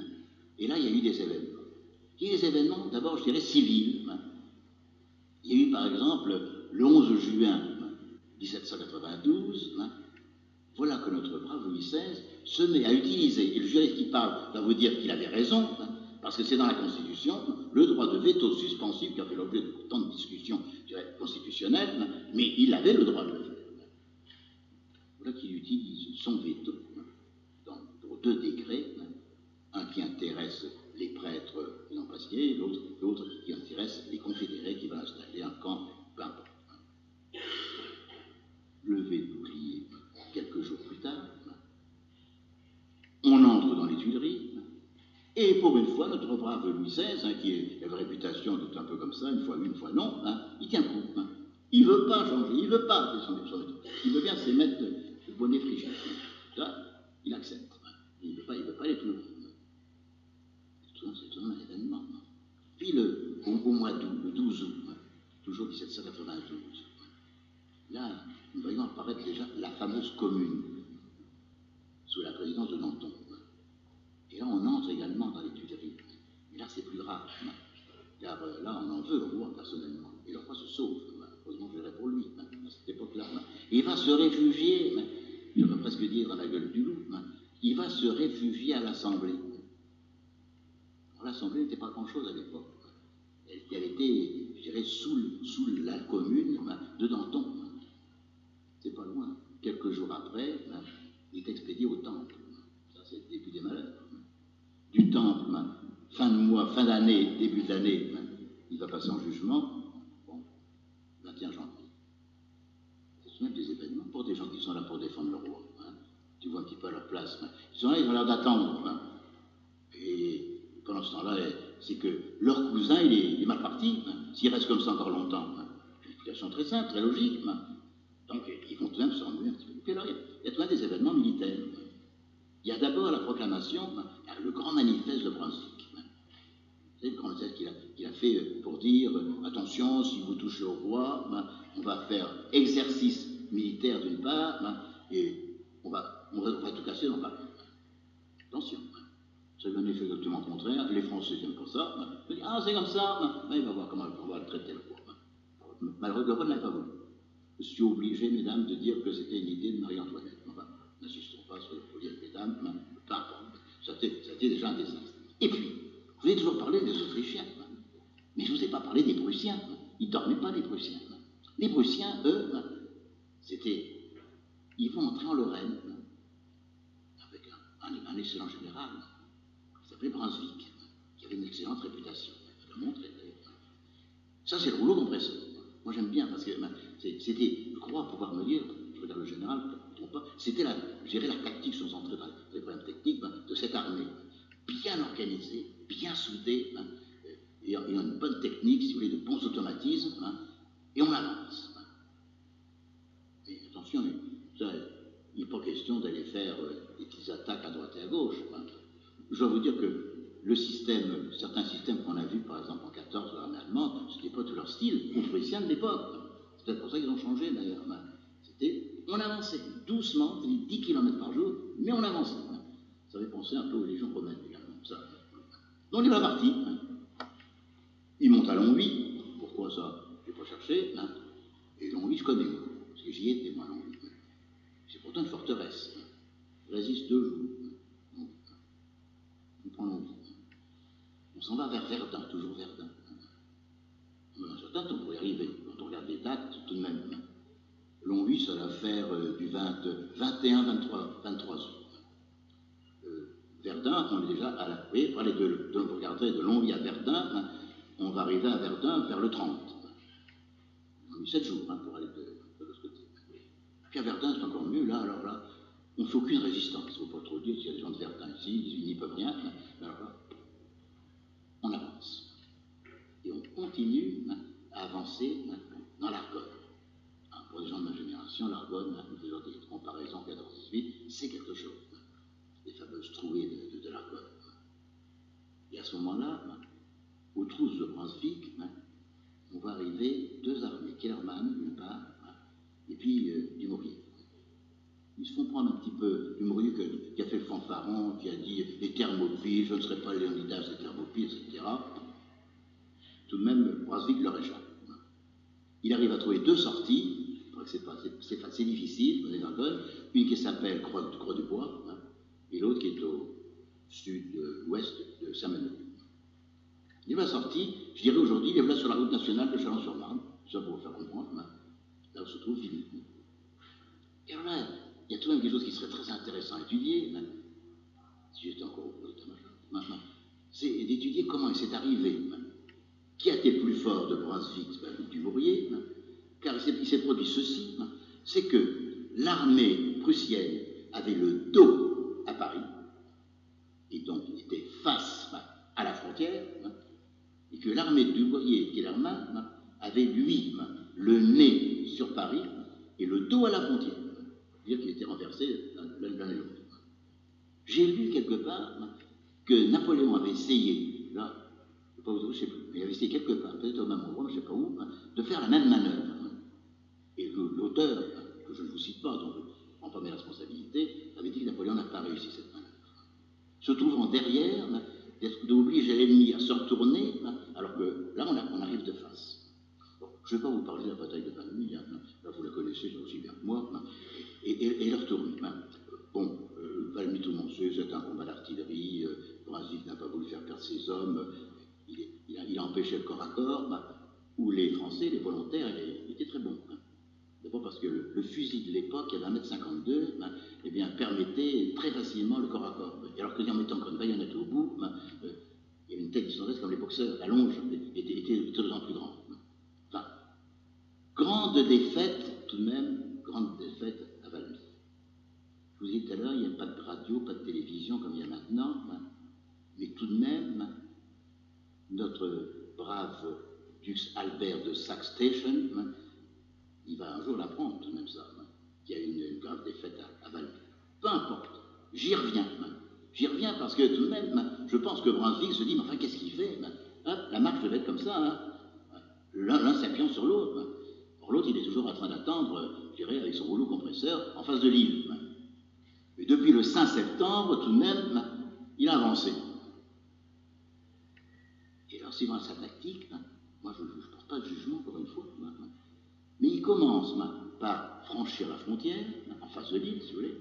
et là, il y a eu des événements. Il y a eu des événements, d'abord, je dirais, civils. Il y a eu, par exemple, le 11 juin 1792, voilà que notre brave Louis XVI se met à utiliser, et le juriste qui parle va vous dire qu'il avait raison, parce que c'est dans la Constitution, le droit de veto suspensif qui a fait l'objet de tant de discussions, je dirais, constitutionnelles, mais il avait le droit de le faire. Voilà qu'il utilise son veto pour 2 décrets, un qui intéresse les prêtres et l'empassiers, l'autre qui intéresse les confédérés qui vont installer un camp, peu importe. Levé de bouclier quelques jours plus tard, on entre dans les Tuileries, et pour une fois, notre brave Louis XVI, qui avait réputation d'être un peu comme ça, une fois oui, une fois non, il tient coup. Il ne veut pas changer, il ne veut pas descendre sur le dos. Il veut bien se mettre le bonnet frigide. Ça, il accepte. Il ne veut pas aller plus loin. C'est un événement. Puis au mois d'août, le 12 août, toujours 1792, là, nous voyons apparaître déjà la fameuse commune, sous la présidence de Danton. Et là, on entre également dans les Tuileries. Mais là, c'est plus grave. Car là, on en veut au roi, personnellement. Et le roi se sauve. Heureusement, je dirais pour lui, à cette époque-là. Et il va se réfugier, je peux presque dire dans la gueule du loup, il va se réfugier à l'Assemblée. L'Assemblée n'était pas grand-chose à l'époque. Elle était, je dirais, sous la commune de Danton. C'est pas loin. Quelques jours après, il est expédié au Temple. Ça, c'est le début des malheurs. Du Temple, fin de mois, fin d'année, début d'année, il va passer en jugement. Bon, 21 janvier. C'est même des événements pour des gens qui sont là pour défendre le roi. Tu vois un petit peu à leur place. Ils sont là, ils ont l'air d'attendre. Et pendant ce temps-là, c'est que leur cousin, il est mal parti. S'il reste comme ça encore longtemps, une explication très simple, très logique. Donc, ils vont tout de même se remuer un petit peu. Puis alors, il y a tout de même des événements militaires. Il y a d'abord la proclamation, le grand manifeste de Brunswick. Vous savez, le grand manifeste qu'il a fait pour dire attention, si vous touchez au roi, on va faire exercice militaire d'une part, et on va tout casser dans Paris. Attention. Ça donne l'effet exactement contraire. Les Français n'aiment pas ça. Ils disent ah, c'est comme ça. Il va voir comment on va le traiter le roi. Malheureusement, le roi ne l'a pas voulu. Je suis obligé, mesdames, de dire que c'était une idée de Marie-Antoinette. Enfin, n'insistons pas sur le folie avec mesdames, peu importe. Ça a été déjà un désastre. Et puis, je vous ai toujours parlé des Autrichiens, mais je ne vous ai pas parlé des Prussiens. Ils ne dormaient pas, les Prussiens. Les Prussiens, eux, ils vont entrer en Lorraine avec un excellent général qui s'appelait Brunswick, qui avait une excellente réputation. Je le montre. Ça, c'est le rouleau compresseur. Moi, j'aime bien parce que c'était, je crois pouvoir me dire, je regarde le général, je ne trompe pas, c'était la tactique, sans entrer dans les problèmes techniques, de cette armée, bien organisée, bien soudée, et ayant une bonne technique, si vous voulez, de bons automatismes, et on avance. Et attention, il n'est pas question d'aller faire des petites attaques à droite et à gauche. Je dois vous dire que certains systèmes qu'on a vus, par exemple en 14 de l'armée allemande, ce n'était pas tout leur style, aux Prussiens de l'époque. C'est peut-être pour ça qu'ils ont changé d'ailleurs. On avançait doucement, 10 km par jour, mais on avançait. Ça avait pensé un peu aux légions romaines également. Donc il est parti. Il monte à Longwy. Pourquoi ça? Je n'ai pas cherché. Et Longwy, je connais, parce que j'y étais, moi, Longwy. C'est pourtant une forteresse. Il résiste 2 jours. On prend Longwy. On s'en va vers Verdun, toujours Verdun. Un certain temps pour y arriver. Quand on regarde les dates, tout de même. Longwy, ça va faire du 21, 23 août. Verdun, on est déjà à la. Vous voyez, pour aller vous regarderez de Longwy à Verdun, on va arriver à Verdun vers le 30. On a eu 7 jours pour aller de l'autre côté. Puis à Verdun, c'est encore mieux, là, alors là, on ne fait aucune résistance. Il ne faut pas trop dire s'il y a des gens de Verdun ici, ils n'y peuvent rien. Alors là, on avance. Et on continue à avancer dans l'Argonne. Pour les gens de ma génération, l'Argonne, nous faisons des comparaisons 14-18, c'est quelque chose. Les fameuses trouées de l'Argonne. Et à ce moment-là, aux trousses de Brunswick, on va arriver 2 armées, Kellermann d'une part, et puis Dumouriez. Ils se font prendre un petit peu l'humorier qui a fait le fanfaron, qui a dit les Thermopyles, je ne serai pas Léonidas des Thermopyles, etc. Tout de même, Brasvik leur échappe. Il arrive à trouver deux sorties, c'est difficile, on est dans le une qui s'appelle Croix du Bois, et l'autre qui est au sud-ouest de Saint-Menu. Il est sorti, je dirais aujourd'hui, il est là sur la route nationale de Chalon-sur-Marne, ça pour vous faire comprendre, là où se trouve Philippe. Et alors là, il y a tout de même quelque chose qui serait très intéressant à étudier, si j'étais encore au maintenant, c'est d'étudier comment il s'est arrivé, qui a été plus fort de Brunswick ou du Bourrier, car il s'est produit ceci, c'est que l'armée prussienne avait le dos à Paris, et donc il était face à la frontière, et que l'armée du Bourrier, qui est l'Allemagne, avait lui le nez sur Paris et le dos à la frontière, c'est-à-dire qu'il était renversé l'un et l'autre. J'ai lu quelque part que Napoléon avait essayé, là, je ne sais pas où, je ne sais plus, mais il avait essayé quelque part, peut-être au même endroit, je ne sais pas où, de faire la même manœuvre. Et l'auteur, que je ne vous cite pas, donc je ne prends pas mes responsabilités, avait dit que Napoléon n'a pas réussi cette manœuvre. Se trouvant derrière, d'obliger l'ennemi à se retourner, alors que là, on arrive de face. Bon, je ne vais pas vous parler de la bataille de Valmy, là vous la connaissez aussi bien que moi, et leur tournée. Bon, Valmy, tout le monde sait, c'est un combat d'artillerie, Brunswick n'a pas voulu faire perdre ses hommes, il a empêché le corps à corps, où les Français, les volontaires, étaient très bons. D'abord parce que le fusil de l'époque, il y avait 1m52, eh bien, permettait très facilement le corps à corps. Et alors que en mettant encore une baïonnette au bout, il y avait une telle distance comme les boxeurs, la longe était d'autant plus grande. Enfin, grande défaite, tout de même, grande défaite à Valmy. Je vous ai dit tout à l'heure, il n'y a pas de radio, pas de télévision comme il y a maintenant, mais tout de même, notre brave Dux Albert de Saxe-Station, il va un jour l'apprendre, tout de même ça, qu'il y a une grave défaite à Valmy. Peu importe, j'y reviens. J'y reviens parce que tout de même, je pense que Brunswick se dit, mais enfin, qu'est-ce qu'il fait la marche devait être comme ça, l'un s'appuyant sur l'autre. Or, l'autre, il est toujours en train d'attendre, je dirais, avec son rouleau compresseur, en face de l'île. Et depuis le 5 septembre, tout de même, il a avancé. Et alors, suivant sa tactique, moi, je ne porte pas de jugement, encore une fois, mais il commence par franchir la frontière, en face de l'île, si vous voulez.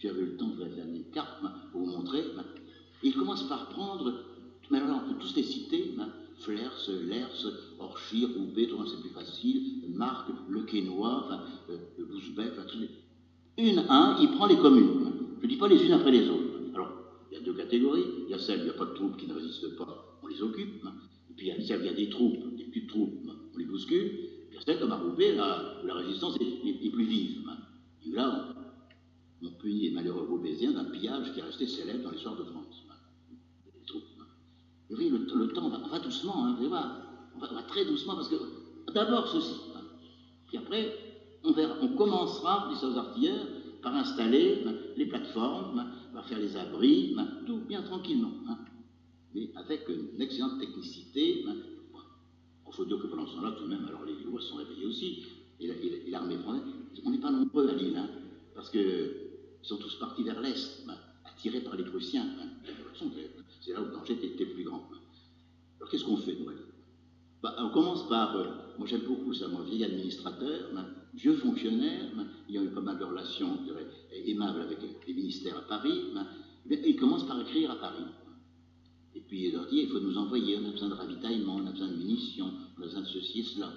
J'avais eu le temps de faire une carte pour vous montrer. Et il commence par prendre, mais alors on peut tous les citer, Flers, Lers, Orchy, Roubaix, tout c'est plus facile, Marc, Le Quesnoy, le Bousbec, une à un, il prend les communes. Je ne dis pas les unes après les autres. Alors, il y a deux catégories. Il y a celles où il n'y a pas de troupes qui ne résistent pas, on les occupe. Et puis il y a celles où il y a des troupes, des petites troupes, on les bouscule. Il y a celles comme à Roubaix, là, où la résistance est plus vive. Et là, on punit les malheureux roubaisiens d'un pillage qui est resté célèbre dans l'histoire de France. Les troupes. Et vous voyez, le temps, on va doucement, vous allez voir. On va très doucement, parce que d'abord ceci. Puis après, on commencera, dit aux artilleurs, par installer les plateformes, par faire les abris, tout bien tranquillement. Mais avec une excellente technicité. Il faut dire que pendant ce temps-là, tout de même, alors les Lillois se sont réveillés aussi, et l'armée française, on n'est pas nombreux à Lille, parce qu'ils sont tous partis vers l'Est, attirés par les Prussiens. C'est là où le danger était plus grand. Alors qu'est-ce qu'on fait, Noël? On commence par, moi j'aime beaucoup ça, moi, vieil administrateur, vieux fonctionnaire, ayant eu pas mal de relations, je dirais, aimables avec les ministères à Paris, il commence par écrire à Paris. Et puis il leur dit, il faut nous envoyer, on a besoin de ravitaillement, on a besoin de munitions, on a besoin de ceci et cela.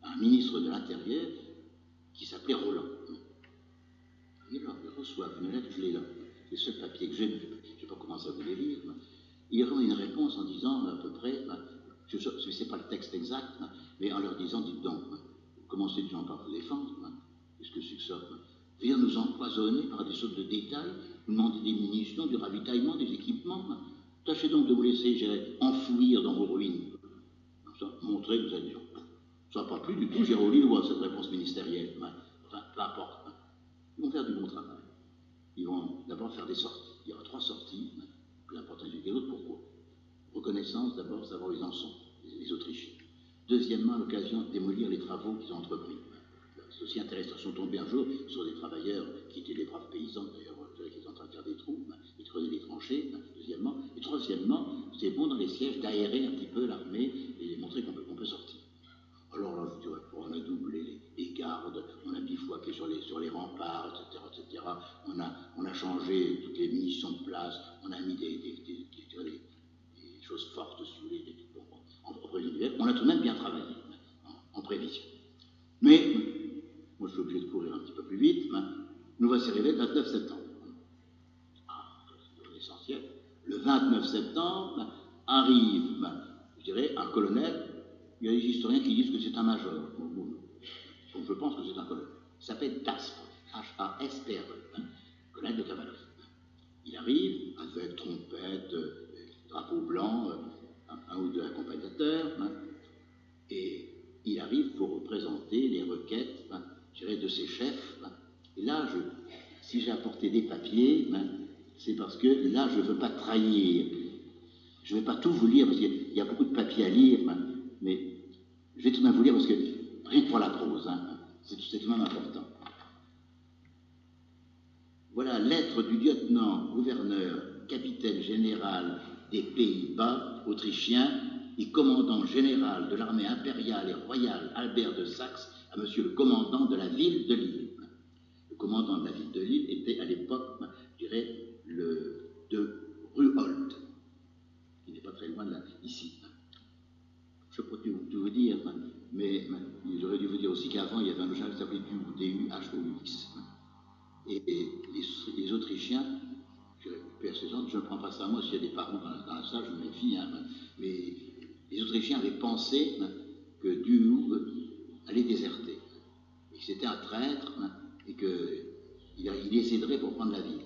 Un ministre de l'Intérieur qui s'appelait Roland. Et là, ils reçoivent une lettre, je l'ai là, c'est le seul papier que j'ai, je ne sais pas comment ça vous les lire. Il rend une réponse en disant à peu près, je ne sais pas le texte exact, mais en leur disant, dites donc, commencez toujours par vous défendre, qu'est-ce que c'est que ça? Venir nous empoisonner par des sortes de détails, nous demander des munitions, du ravitaillement, des équipements. Tâchez donc de vous laisser, enfouir dans vos ruines. Ça, montrer que vous êtes gens. Ça n'a pas plu du tout, j'irai au Lillois, cette réponse ministérielle. Enfin, peu importe. Ils vont faire du bon travail. Ils vont d'abord faire des sorties. Il y aura 3 sorties, plus importantes que les autres. Pourquoi? Reconnaissance, d'abord, savoir où ils en sont, les Autrichiens. Deuxièmement, l'occasion de démolir les travaux qu'ils ont entrepris. C'est aussi intéressant. Ils sont tombés un jour sur des travailleurs qui étaient des braves paysans, d'ailleurs, qui étaient en train de faire des trous, ils creusaient des tranchées, deuxièmement. Et troisièmement, c'est bon dans les sièges d'aérer un petit peu l'armée et montrer qu'on peut sortir. Alors là, je dirais, on a doublé les gardes, on a bivouaqué sur les remparts, etc. On a changé toutes les munitions de place, on a mis des choses fortes, si vous voulez, en prévision d'hiver. On a tout de même bien travaillé, en prévision. Mais, moi je suis obligé de courir un petit peu plus vite, nous voici arrivés le 29 septembre. C'est l'essentiel. Le 29 septembre arrive, je dirais, un colonel. Il y a des historiens qui disent que c'est un major. Donc je pense que c'est un colonel. Il s'appelle Daspre, H-A-S-P-R-E, colonel de cavalerie. Il arrive avec trompette, drapeau blanc, un ou deux accompagnateurs, et il arrive pour représenter les requêtes, je dirais, de ses chefs. Et là, si j'ai apporté des papiers, c'est parce que là, je ne veux pas trahir. Je ne vais pas tout vous lire, parce qu'il y a beaucoup de papiers à lire, mais je vais tout de même vous lire, parce que rien que pour la prose, c'est tout de même important. Voilà, lettre du lieutenant-gouverneur, capitaine général des Pays-Bas autrichiens et commandant général de l'armée impériale et royale Albert de Saxe à monsieur le commandant de la ville de Lille. Le commandant de la ville de Lille était à l'époque, je dirais, de Ruold, qui n'est pas très loin de là, ici. Je peux tout vous dire, mais j'aurais dû vous dire aussi qu'avant, il y avait un logement qui s'appelait DUHOX. Et les Autrichiens, je ne prends pas ça à moi, s'il y a des parents dans la salle, je me méfie, mais les Autrichiens avaient pensé que Duhoux allait déserter, et que c'était un traître, et qu'il les aiderait pour prendre la ville.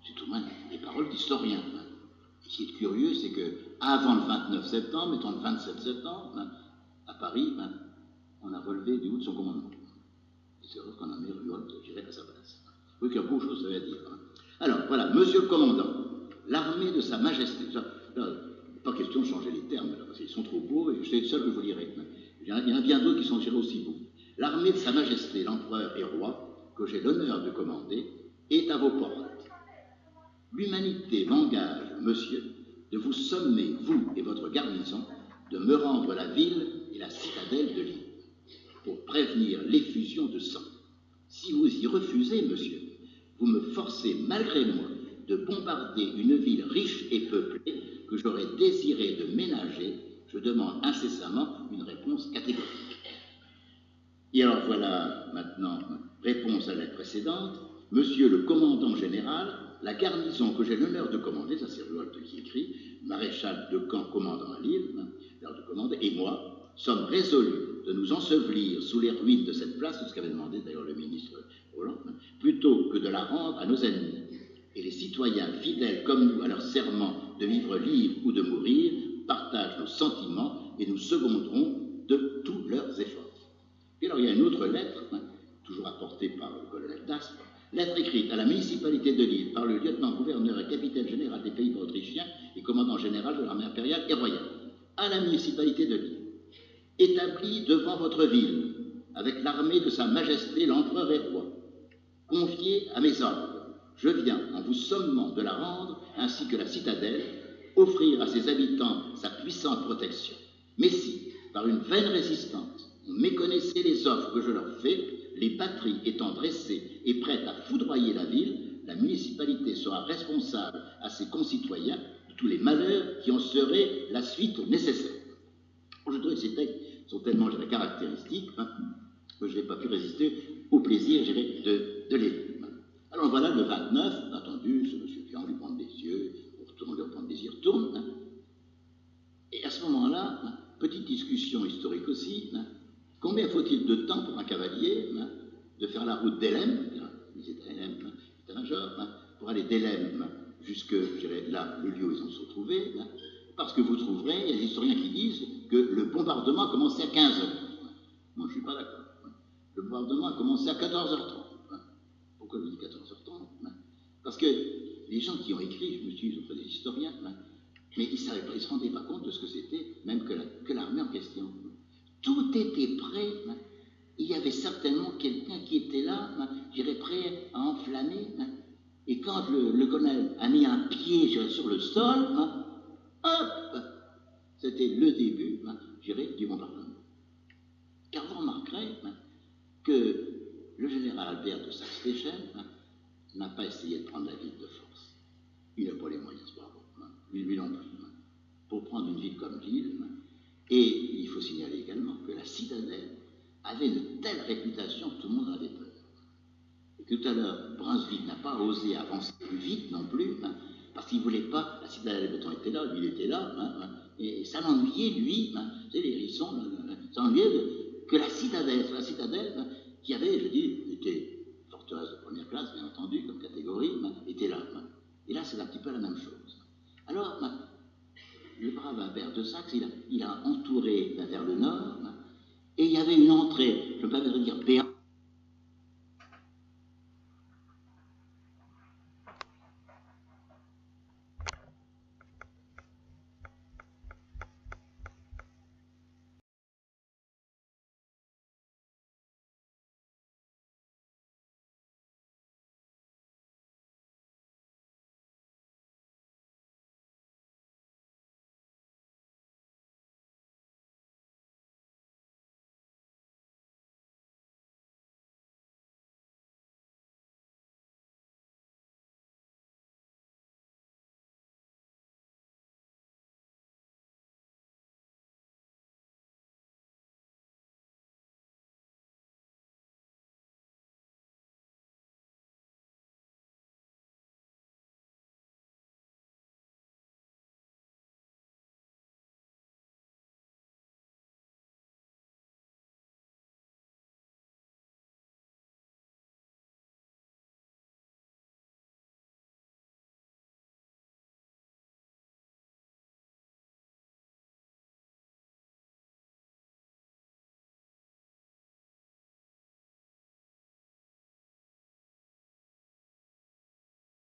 C'est tout de même les paroles d'historiens. Et ce qui est curieux, c'est qu'avant le 29 septembre, mettons le 27 septembre, à Paris, on a relevé Duhoux de son commandement. Et c'est vrai qu'on a mis Ruold, je dirais, à sa place. Oui, qu'il y a beaucoup de choses à dire. Alors, voilà, monsieur le commandant, l'armée de sa majesté. Là, pas question de changer les termes, là, parce qu'ils sont trop beaux, et je suis le seul que je vous lirai. Il y en a bien d'autres qui sont aussi beaux. L'armée de sa majesté, l'empereur et roi, que j'ai l'honneur de commander, est à vos portes. L'humanité m'engage, monsieur, de vous sommer, vous et votre garnison, de me rendre la ville et la citadelle de l'île, pour prévenir l'effusion de sang. Si vous y refusez, monsieur, vous me forcez, malgré moi, de bombarder une ville riche et peuplée que j'aurais désiré de ménager. Je demande incessamment une réponse catégorique. Et alors voilà maintenant réponse à la précédente. Monsieur le commandant général, la garnison que j'ai l'honneur de commander, ça c'est Ruold qui écrit, maréchal de camp commandant à Lille, l'heure de commander, et moi, sommes résolus de nous ensevelir sous les ruines de cette place, c'est ce qu'avait demandé d'ailleurs le ministre Roland, plutôt que de la rendre à nos ennemis. Et les citoyens fidèles comme nous à leur serment de vivre libre ou de mourir partagent nos sentiments et nous seconderons de tous leurs efforts. Et alors il y a une autre lettre, toujours apportée par le colonel Daspre, lettre écrite à la municipalité de Lille par le lieutenant-gouverneur et capitaine général des Pays-Bas autrichiens et commandant général de l'armée impériale et royale, à la municipalité de Lille, établie devant votre ville, avec l'armée de sa majesté l'empereur et roi, confiée à mes ordres. Je viens, en vous sommant de la rendre, ainsi que la citadelle, offrir à ses habitants sa puissante protection. Mais si, par une vaine résistance, on méconnaissait les offres que je leur fais, les batteries étant dressées et prêtes à foudroyer la ville, la municipalité sera responsable à ses concitoyens de tous les malheurs qui en seraient la suite nécessaire. Je trouve que ces textes sont tellement, je dirais, caractéristiques que je n'ai pas pu résister au plaisir, je dirais, de les lire. Alors voilà, le 29, attendu, ce monsieur vient lui prendre des yeux, on lui reprend des yeux, retourne. Et à ce moment-là, petite discussion historique aussi, combien faut-il de temps pour un cavalier de faire la route d'Helem, pour aller d'Helem jusque, je dirais, là, le lieu où ils en sont trouvés, parce que vous trouverez, il y a des historiens qui disent que le bombardement a commencé à 15h. Moi, je ne suis pas d'accord. Le bombardement a commencé à 14h30. Pourquoi je dis 14h30 Parce que les gens qui ont écrit, je me suis auprès des historiens, mais ils ne se rendaient pas compte de ce que c'était, même que l'armée en question. Tout était prêt il y avait certainement quelqu'un qui était là, je dirais, prêt à enflammer. Et quand le colonel a mis un pied, je dirais, sur le sol, hop, c'était le début, je dirais, du bombardement. Car vous remarquerez que le général Albert de Saxe-Steichen n'a pas essayé de prendre la ville de force. Il n'a pas les moyens, ce bravo. Lui non plus. Pour prendre une ville comme Lille, et il faut signaler également que la citadelle avait une telle réputation que tout le monde en avait peur. Et que tout à l'heure, Brunswick n'a pas osé avancer plus vite non plus, parce qu'il ne voulait pas, la citadelle béton était là, lui il était là, et ça l'ennuyait, lui, vous savez, les hérissons, ça l'ennuyait que la citadelle, qui avait, je dis, était forteresse de première classe, bien entendu, comme catégorie, était là. Et là, c'est un petit peu la même chose. Alors, le brave Albert de Saxe, il a entouré vers le nord, et il y avait une entrée, je ne peux pas dire béante,